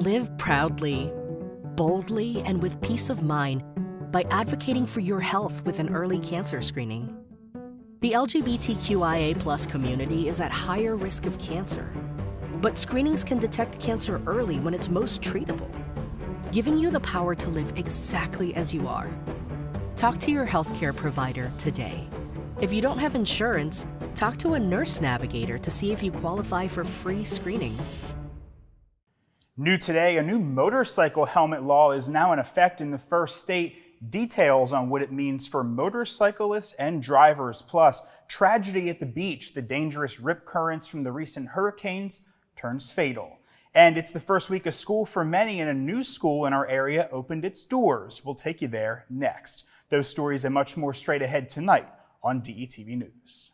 Live proudly, boldly, and with peace of mind by advocating for your health with an early cancer screening. The LGBTQIA+ community is at higher risk of cancer, but screenings can detect cancer early when it's most treatable, giving you the power to live exactly as you are. Talk to your healthcare provider today. If you don't have insurance, talk to a nurse navigator to see if you qualify for free screenings. New today, a new motorcycle helmet law is now in effect in the first state. Details on what it means for motorcyclists and drivers, plus tragedy at the beach. The dangerous rip currents from the recent hurricanes turns fatal. And it's the first week of school for many, and a new school in our area opened its doors. We'll take you there next. Those stories and much more straight ahead tonight on DETV News.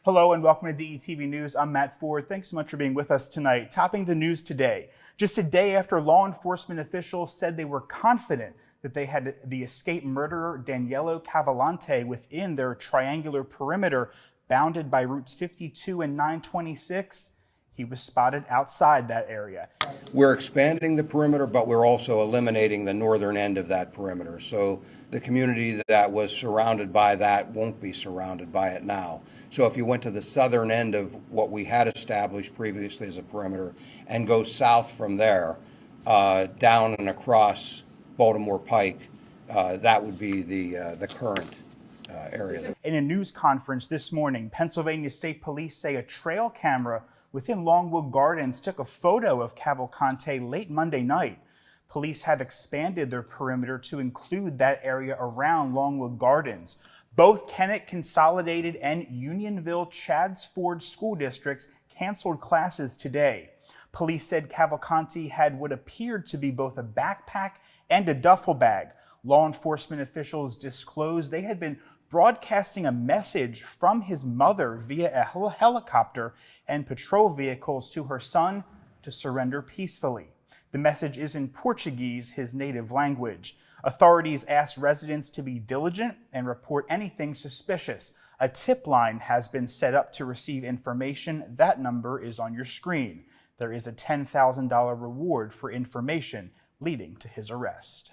Hello and welcome to DETV News. I'm Matt Ford. Thanks so much for being with us tonight. Topping the news today, just a day after law enforcement officials said they were confident that they had the escaped murderer Daniele Cavalante within their triangular perimeter bounded by routes 52 and 926. He was spotted outside that area. We're expanding the perimeter, but we're also eliminating the northern end of that perimeter. So the community that was surrounded by that won't be surrounded by it now. So if you went to the southern end of what we had established previously as a perimeter and go south from there, down and across Baltimore Pike, that would be the current area. In a news conference this morning, Pennsylvania State Police say a trail camera within Longwood Gardens took a photo of Cavalcante late Monday night. Police have expanded their perimeter to include that area around Longwood Gardens. Both Kennett Consolidated and Unionville Chadds Ford school districts canceled classes today. Police said Cavalcante had what appeared to be both a backpack and a duffel bag. Law enforcement officials disclosed they had been broadcasting a message from his mother via a helicopter and patrol vehicles to her son to surrender peacefully. The message is in Portuguese, his native language. Authorities asked residents to be diligent and report anything suspicious. A tip line has been set up to receive information. That number is on your screen. There is a $10,000 reward for information leading to his arrest.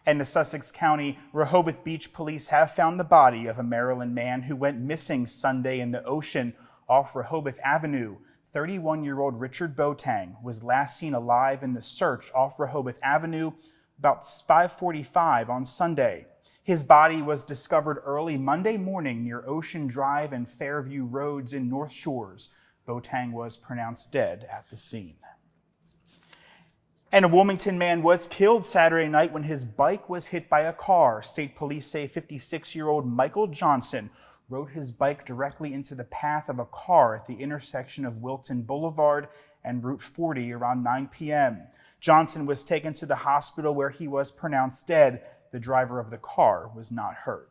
And the Sussex County Rehoboth Beach Police have found the body of a Maryland man who went missing Sunday in the ocean off Rehoboth Avenue. 31-year-old Richard Boateng was last seen alive in the search off Rehoboth Avenue about 5:45 on Sunday. His body was discovered early Monday morning near Ocean Drive and Fairview Roads in North Shores. Boateng was pronounced dead at the scene. And a Wilmington man was killed Saturday night when his bike was hit by a car. State police say 56-year-old Michael Johnson rode his bike directly into the path of a car at the intersection of Wilton Boulevard and Route 40 around 9 p.m. Johnson was taken to the hospital where he was pronounced dead. The driver of the car was not hurt.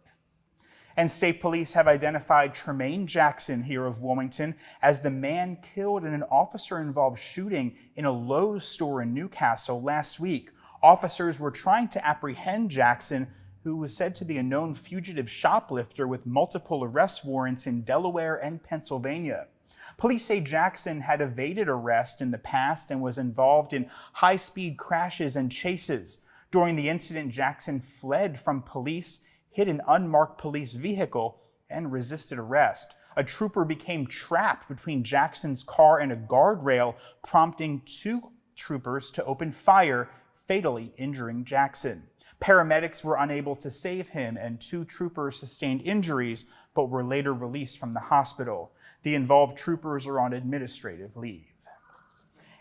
And state police have identified Tremaine Jackson here of Wilmington as the man killed in an officer-involved shooting in a Lowe's store in Newcastle last week. Officers were trying to apprehend Jackson, who was said to be a known fugitive shoplifter with multiple arrest warrants in Delaware and Pennsylvania. Police say Jackson had evaded arrest in the past and was involved in high-speed crashes and chases. During the incident, Jackson fled from police, hit an unmarked police vehicle, and resisted arrest. A trooper became trapped between Jackson's car and a guardrail, prompting two troopers to open fire, fatally injuring Jackson. Paramedics were unable to save him, and two troopers sustained injuries, but were later released from the hospital. The involved troopers are on administrative leave.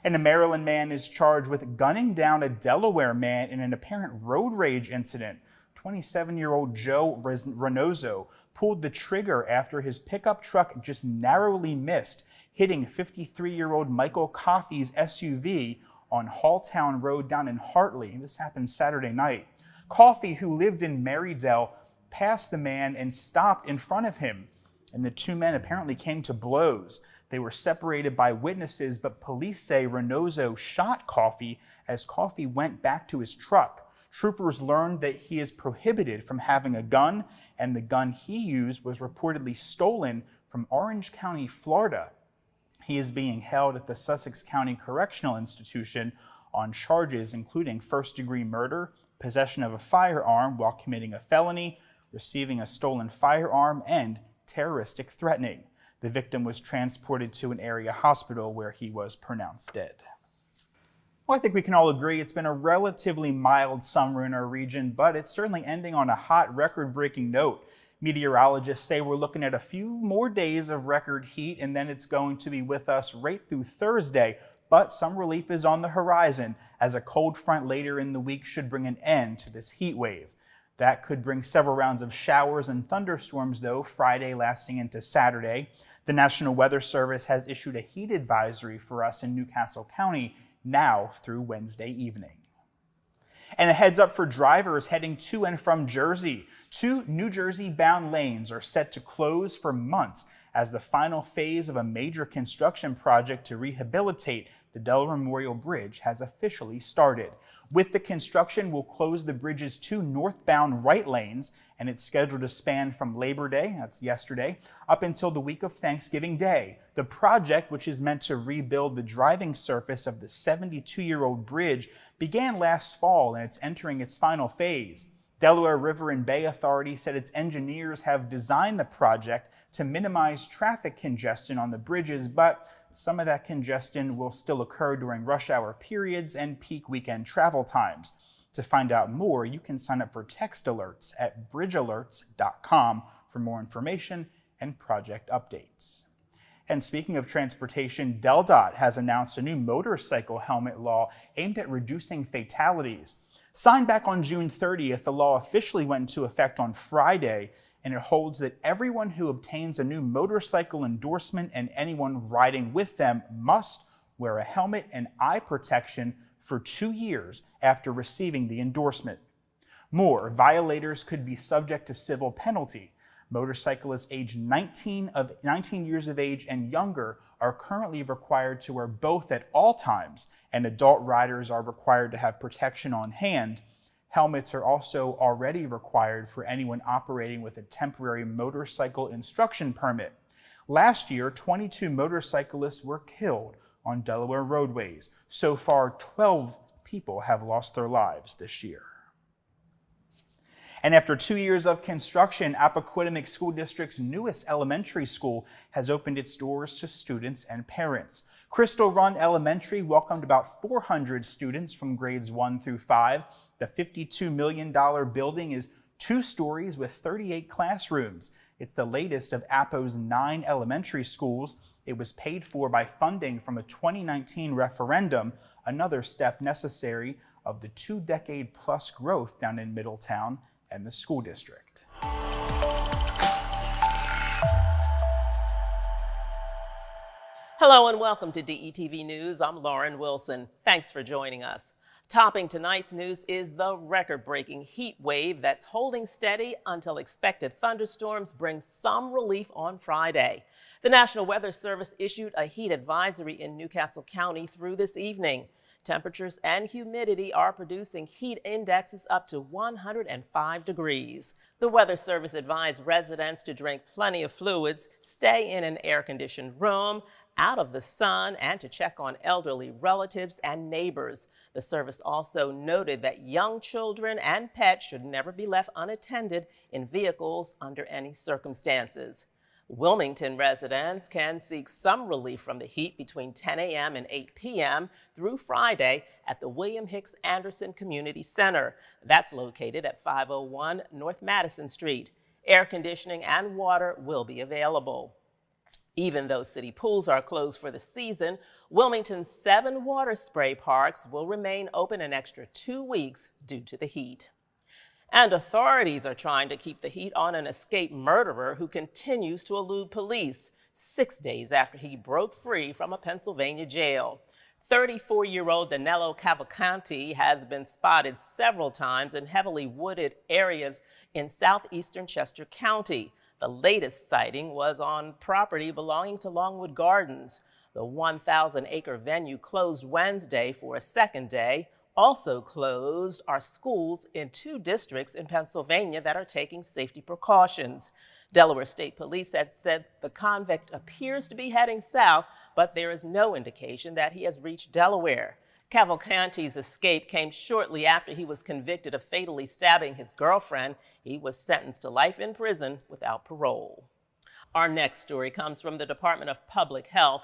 And a Maryland man is charged with gunning down a Delaware man in an apparent road rage incident. 27-year-old Joe Reynoso pulled the trigger after his pickup truck just narrowly missed, hitting 53-year-old Michael Coffey's SUV on Halltown Road down in Hartley. This happened Saturday night. Coffey, who lived in Marydale, passed the man and stopped in front of him, and the two men apparently came to blows. They were separated by witnesses, but police say Reynoso shot Coffey as Coffey went back to his truck. Troopers learned that he is prohibited from having a gun, and the gun he used was reportedly stolen from Orange County, Florida. He is being held at the Sussex County Correctional Institution on charges including first-degree murder, possession of a firearm while committing a felony, receiving a stolen firearm, and terroristic threatening. The victim was transported to an area hospital where he was pronounced dead. Well, I think we can all agree it's been a relatively mild summer in our region, but it's certainly ending on a hot, record-breaking note. Meteorologists say we're looking at a few more days of record heat, and then it's going to be with us right through Thursday. But some relief is on the horizon, as a cold front later in the week should bring an end to this heat wave. That could bring several rounds of showers and thunderstorms, though, Friday lasting into Saturday. The National Weather Service has issued a heat advisory for us in Newcastle County now through Wednesday evening. And a heads up for drivers heading to and from Jersey. 2 New Jersey-bound lanes are set to close for months as the final phase of a major construction project to rehabilitate the Delaware Memorial Bridge has officially started. With the construction, we'll close the bridge's 2 northbound right lanes, and it's scheduled to span from Labor Day, that's yesterday, up until the week of Thanksgiving Day. The project, which is meant to rebuild the driving surface of the 72-year-old bridge, began last fall, and it's entering its final phase. Delaware River and Bay Authority said its engineers have designed the project to minimize traffic congestion on the bridges, but some of that congestion will still occur during rush hour periods and peak weekend travel times. To find out more, you can sign up for text alerts at bridgealerts.com for more information and project updates. And speaking of transportation, DelDOT has announced a new motorcycle helmet law aimed at reducing fatalities. Signed back on June 30th, the law officially went into effect on Friday, and it holds that everyone who obtains a new motorcycle endorsement and anyone riding with them must wear a helmet and eye protection for 2 years after receiving the endorsement. More, violators could be subject to civil penalty. Motorcyclists aged 19 years of age and younger are currently required to wear both at all times, and adult riders are required to have protection on hand. Helmets are also already required for anyone operating with a temporary motorcycle instruction permit. Last year, 22 motorcyclists were killed on Delaware roadways. So far, 12 people have lost their lives this year. And after 2 years of construction, Appoquinimink School District's newest elementary school has opened its doors to students and parents. Crystal Run Elementary welcomed about 400 students from grades 1 through 5. The $52 million building is 2 stories with 38 classrooms. It's the latest of Appo's 9 elementary schools. It was paid for by funding from a 2019 referendum, another step necessary of the 2-decade-plus growth down in Middletown and the school district. Hello and welcome to DETV News. I'm Lauren Wilson. Thanks for joining us. Topping tonight's news is the record-breaking heat wave that's holding steady until expected thunderstorms bring some relief on Friday. The National Weather Service issued a heat advisory in Newcastle County through this evening. Temperatures and humidity are producing heat indexes up to 105 degrees. The Weather Service advised residents to drink plenty of fluids, stay in an air-conditioned room, out of the sun, and to check on elderly relatives and neighbors. The service also noted that young children and pets should never be left unattended in vehicles under any circumstances. Wilmington residents can seek some relief from the heat between 10 a.m. and 8 p.m. through Friday at the William Hicks Anderson Community Center. That's located at 501 North Madison Street. Air conditioning and water will be available. Even though city pools are closed for the season, Wilmington's 7 water spray parks will remain open an extra 2 weeks due to the heat. And authorities are trying to keep the heat on an escaped murderer who continues to elude police 6 days after he broke free from a Pennsylvania jail. 34-year-old Danilo Cavalcanti has been spotted several times in heavily wooded areas in southeastern Chester County. The latest sighting was on property belonging to Longwood Gardens. The 1,000-acre venue closed Wednesday for a second day. Also closed are schools in 2 districts in Pennsylvania that are taking safety precautions. Delaware State Police had said the convict appears to be heading south, but there is no indication that he has reached Delaware. Cavalcanti's escape came shortly after he was convicted of fatally stabbing his girlfriend. He was sentenced to life in prison without parole. Our next story comes from the Department of Public Health.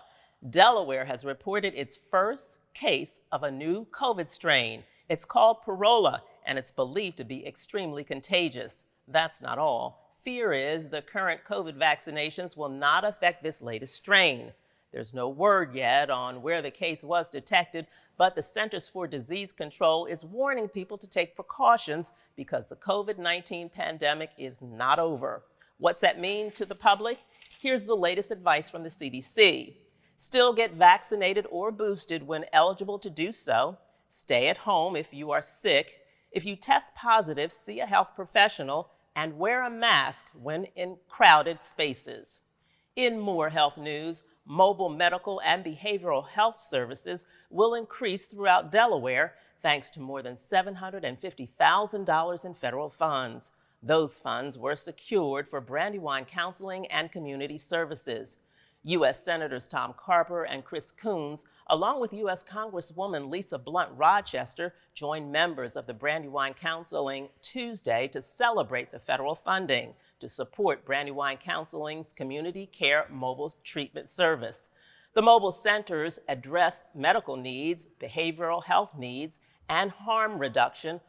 Delaware has reported its first case of a new COVID strain. It's called Parola, and it's believed to be extremely contagious. That's not all. Fear is the current COVID vaccinations will not affect this latest strain. There's no word yet on where the case was detected, but the Centers for Disease Control is warning people to take precautions because the COVID-19 pandemic is not over. What's that mean to the public? Here's the latest advice from the CDC. Still get vaccinated or boosted when eligible to do so. Stay at home if you are sick. If you test positive, see a health professional and wear a mask when in crowded spaces. In more health news, mobile medical and behavioral health services will increase throughout Delaware thanks to more than $750,000 in federal funds. Those funds were secured for Brandywine counseling and community services. U.S. Senators Tom Carper and Chris Coons, along with U.S. Congresswoman Lisa Blunt Rochester, joined members of the Brandywine Counseling Tuesday to celebrate the federal funding to support Brandywine Counseling's community care mobile treatment service. The mobile centers address medical needs, behavioral health needs, and harm reduction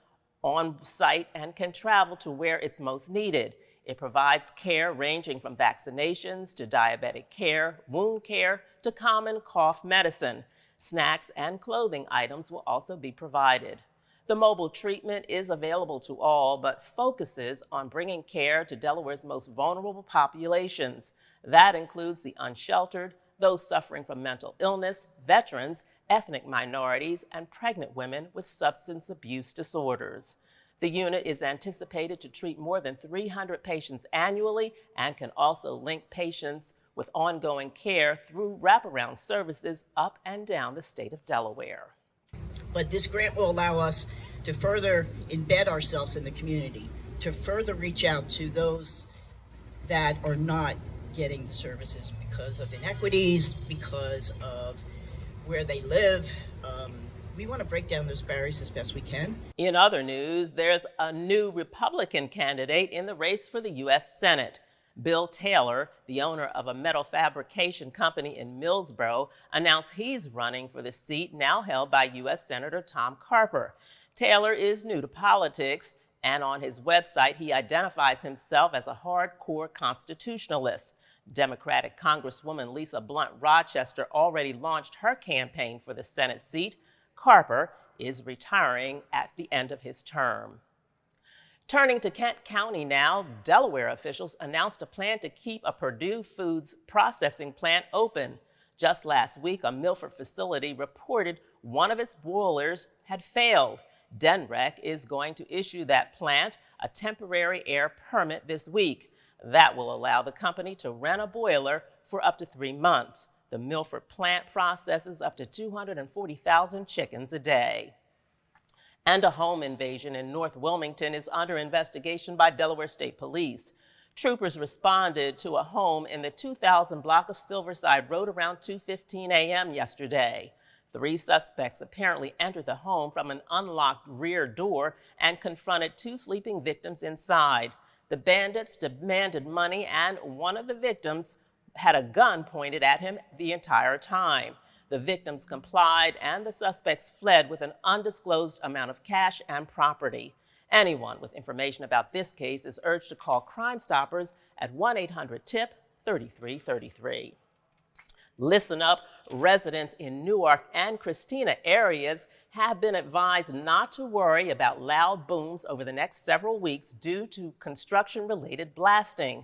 on site and can travel to where it's most needed. It provides care ranging from vaccinations to diabetic care, wound care, to common cough medicine. Snacks and clothing items will also be provided. The mobile treatment is available to all, but focuses on bringing care to Delaware's most vulnerable populations. That includes the unsheltered, those suffering from mental illness, veterans, ethnic minorities, and pregnant women with substance abuse disorders. The unit is anticipated to treat more than 300 patients annually and can also link patients with ongoing care through wraparound services up and down the state of Delaware. But this grant will allow us to further embed ourselves in the community, to further reach out to those that are not getting the services because of inequities, because of where they live. We want to break down those barriers as best we can. In other news, there's a new Republican candidate in the race for the U.S. Senate. Bill Taylor, the owner of a metal fabrication company in Millsboro, announced he's running for the seat now held by U.S. Senator Tom Carper. Taylor is new to politics, and on his website, he identifies himself as a hardcore constitutionalist. Democratic Congresswoman Lisa Blunt Rochester already launched her campaign for the Senate seat. Carper is retiring at the end of his term. Turning to Kent County now, Delaware officials announced a plan to keep a Purdue Foods processing plant open. Just last week, a Milford facility reported one of its boilers had failed. DENREC is going to issue that plant a temporary air permit this week. That will allow the company to rent a boiler for up to 3 months. The Milford plant processes up to 240,000 chickens a day. And a home invasion in North Wilmington is under investigation by Delaware State Police. Troopers responded to a home in the 2000 block of Silverside Road around 2:15 a.m. yesterday. 3 suspects apparently entered the home from an unlocked rear door and confronted 2 sleeping victims inside. The bandits demanded money, and one of the victims had a gun pointed at him the entire time. The victims complied, and the suspects fled with an undisclosed amount of cash and property. Anyone with information about this case is urged to call Crime Stoppers at 1-800-TIP-3333. Listen up, residents in Newark and Christina areas have been advised not to worry about loud booms over the next several weeks due to construction-related blasting.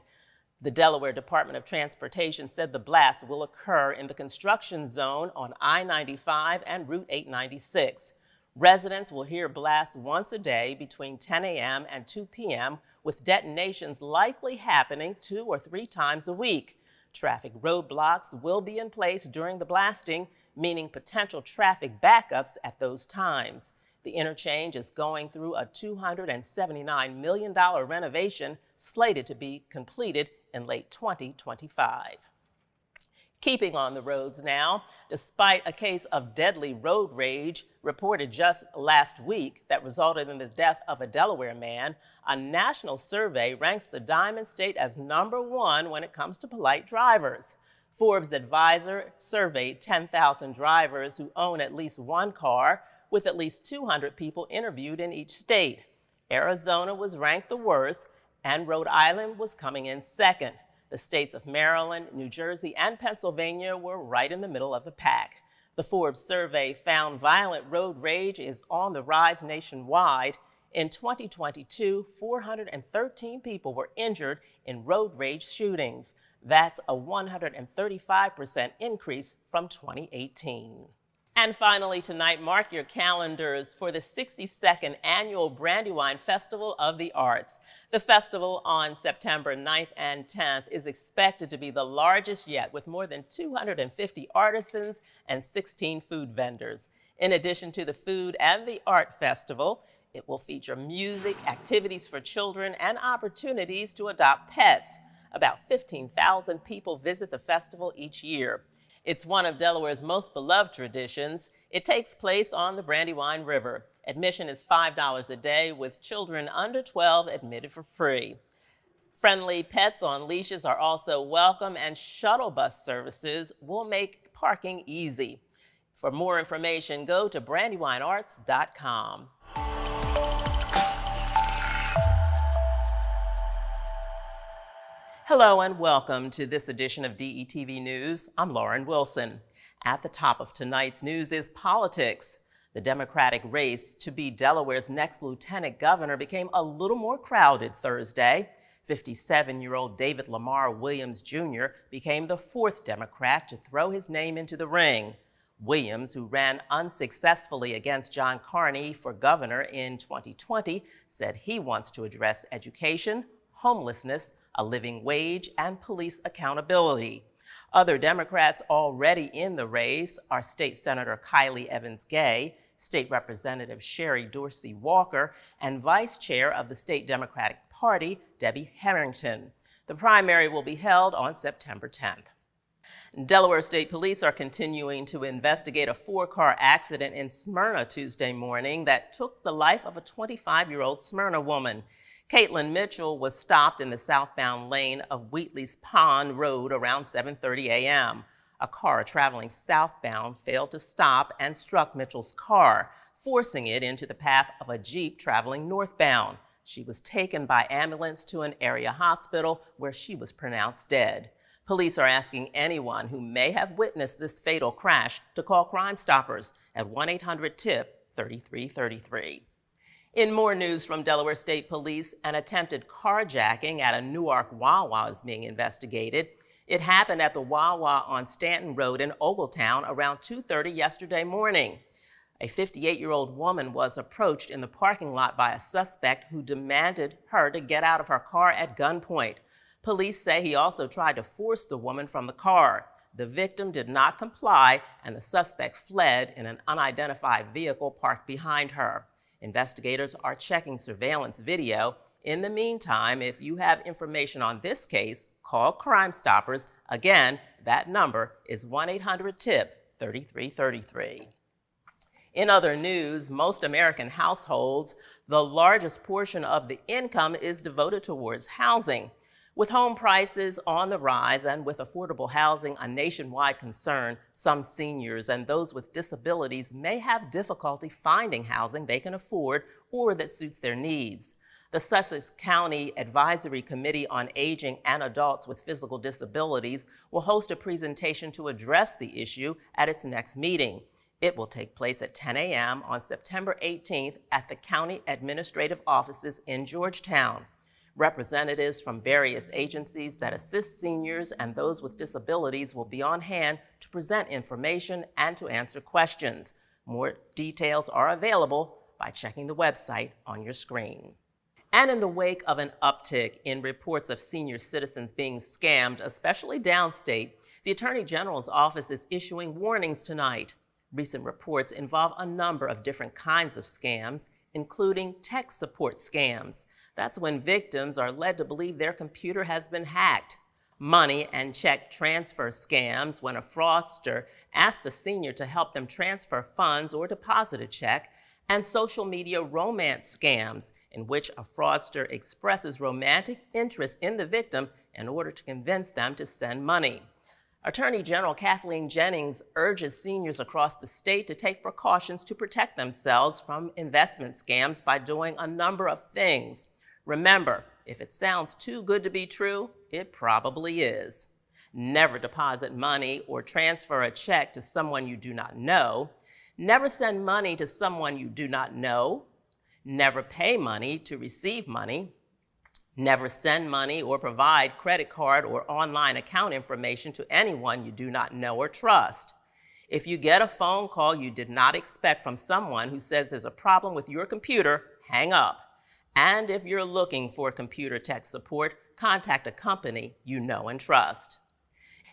The Delaware Department of Transportation said the blast will occur in the construction zone on I-95 and Route 896. Residents will hear blasts once a day between 10 a.m. and 2 p.m., with detonations likely happening 2 or 3 times a week. Traffic roadblocks will be in place during the blasting, meaning potential traffic backups at those times. The interchange is going through a $279 million renovation slated to be completed in late 2025. Keeping on the roads now, despite a case of deadly road rage reported just last week that resulted in the death of a Delaware man, a national survey ranks the Diamond State as #1 when it comes to polite drivers. Forbes Advisor surveyed 10,000 drivers who own at least one car, with at least 200 people interviewed in each state. Arizona was ranked the worst, and Rhode Island was coming in second. The states of Maryland, New Jersey, and Pennsylvania were right in the middle of the pack. The Forbes survey found violent road rage is on the rise nationwide. In 2022, 413 people were injured in road rage shootings. That's a 135% increase from 2018. And finally tonight, mark your calendars for the 62nd Annual Brandywine Festival of the Arts. The festival on September 9th and 10th is expected to be the largest yet, with more than 250 artisans and 16 food vendors. In addition to the food and the art festival, it will feature music, activities for children, and opportunities to adopt pets. About 15,000 people visit the festival each year. It's one of Delaware's most beloved traditions. It takes place on the Brandywine River. Admission is $5 a day, with children under 12 admitted for free. Friendly pets on leashes are also welcome, and shuttle bus services will make parking easy. For more information, go to brandywinearts.com. Hello and welcome to this edition of DETV News. I'm Lauren Wilson. At the top of tonight's news is politics. The Democratic race to be Delaware's next lieutenant governor became a little more crowded Thursday. 57-year-old David Lamar Williams Jr. became the 4th Democrat to throw his name into the ring. Williams, who ran unsuccessfully against John Carney for governor in 2020, said he wants to address education, homelessness, a living wage, and police accountability. Other Democrats already in the race are State Senator Kylie Evans-Gay, State Representative Sherry Dorsey Walker, and Vice Chair of the State Democratic Party, Debbie Harrington. The primary will be held on September 10th. Delaware State Police are continuing to investigate a 4-car accident in Smyrna Tuesday morning that took the life of a 25-year-old Smyrna woman. Caitlin Mitchell was stopped in the southbound lane of Wheatley's Pond Road around 7:30 a.m. A car traveling southbound failed to stop and struck Mitchell's car, forcing it into the path of a Jeep traveling northbound. She was taken by ambulance to an area hospital where she was pronounced dead. Police are asking anyone who may have witnessed this fatal crash to call Crime Stoppers at 1-800-TIP-3333. In more news from Delaware State Police, an attempted carjacking at a Newark Wawa is being investigated. It happened at the Wawa on Stanton Road in Ogletown around 2:30 yesterday morning. A 58-year-old woman was approached in the parking lot by a suspect who demanded her to get out of her car at gunpoint. Police say he also tried to force the woman from the car. The victim did not comply, and the suspect fled in an unidentified vehicle parked behind her. Investigators are checking surveillance video. In the meantime, if you have information on this case, call Crime Stoppers. Again, that number is 1-800-TIP-3333. In other news, most American households, the largest portion of the income is devoted towards housing. With home prices on the rise and with affordable housing a nationwide concern, some seniors and those with disabilities may have difficulty finding housing they can afford or that suits their needs. The Sussex County Advisory Committee on Aging and Adults with Physical Disabilities will host a presentation to address the issue at its next meeting. It will take place at 10 a.m. on September 18th at the county administrative offices in Georgetown. Representatives from various agencies that assist seniors and those with disabilities will be on hand to present information and to answer questions. More details are available by checking the website on your screen. And in the wake of an uptick in reports of senior citizens being scammed, especially downstate, the Attorney General's office is issuing warnings tonight. Recent reports involve a number of different kinds of scams, including tech support scams. That's when victims are led to believe their computer has been hacked. Money and check transfer scams, when a fraudster asks a senior to help them transfer funds or deposit a check. And social media romance scams, in which a fraudster expresses romantic interest in the victim in order to convince them to send money. Attorney General Kathleen Jennings urges seniors across the state to take precautions to protect themselves from investment scams by doing a number of things. Remember, if it sounds too good to be true, it probably is. Never deposit money or transfer a check to someone you do not know. Never send money to someone you do not know. Never pay money to receive money. Never send money or provide credit card or online account information to anyone you do not know or trust. If you get a phone call you did not expect from someone who says there's a problem with your computer, hang up. And if you're looking for computer tech support, contact a company you know and trust.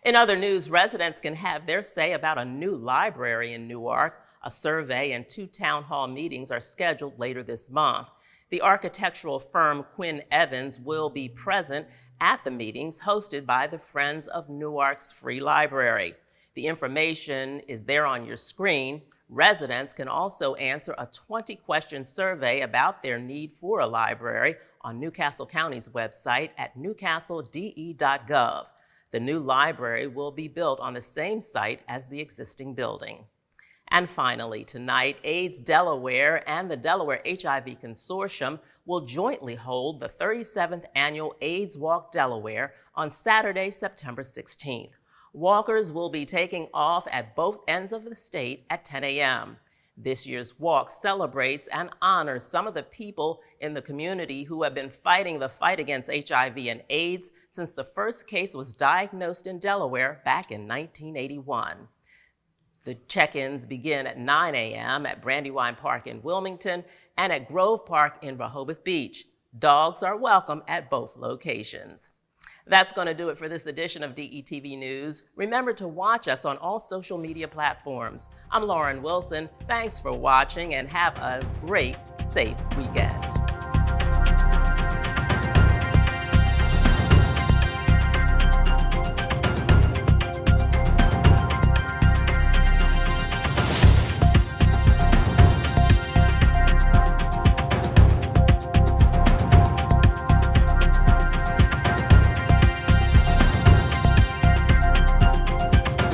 In other news, residents can have their say about a new library in Newark. A survey and 2 town hall meetings are scheduled later this month. The architectural firm Quinn Evans will be present at the meetings hosted by the Friends of Newark's Free Library. The information is there on your screen. Residents can also answer a 20-question survey about their need for a library on Newcastle County's website at newcastlede.gov. The new library will be built on the same site as the existing building. And finally, tonight, AIDS Delaware and the Delaware HIV Consortium will jointly hold the 37th Annual AIDS Walk Delaware on Saturday, September 16th. Walkers will be taking off at both ends of the state at 10 a.m. This year's walk celebrates and honors some of the people in the community who have been fighting the fight against HIV and AIDS since the first case was diagnosed in Delaware back in 1981. The check-ins begin at 9 a.m. at Brandywine Park in Wilmington and at Grove Park in Rehoboth Beach. Dogs are welcome at both locations. That's going to do it for this edition of DETV News. Remember to watch us on all social media platforms. I'm Lauren Wilson. Thanks for watching and have a great, safe weekend.